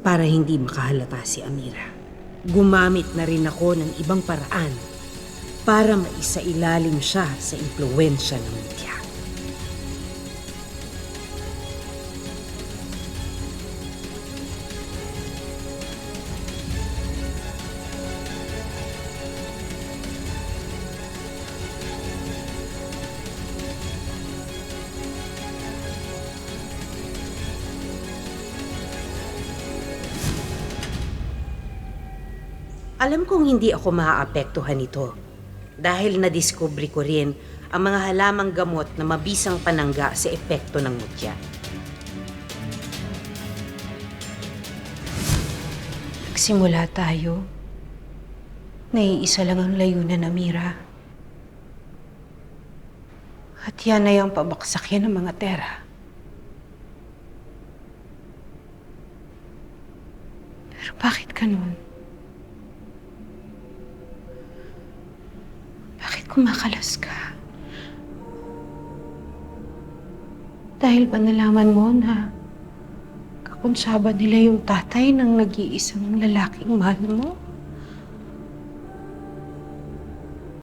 para hindi makahalata si Amira. Gumamit na rin ako ng ibang paraan para maisailalim siya sa impluwensya ng media. Alam kong hindi ako maaapektuhan nito dahil nadiskubre ko rin ang mga halamang gamot na mabisang panangga sa epekto ng mutya. Nagsimula tayo. Naiisa lang ang layunan, Amira. At yan ay ang pabaksakin ng mga tera. Pero bakit ganun? Kumakalas ka. Dahil ba nalaman mo na kakunsaba nila yung tatay ng nag-iisang lalaking mahal mo?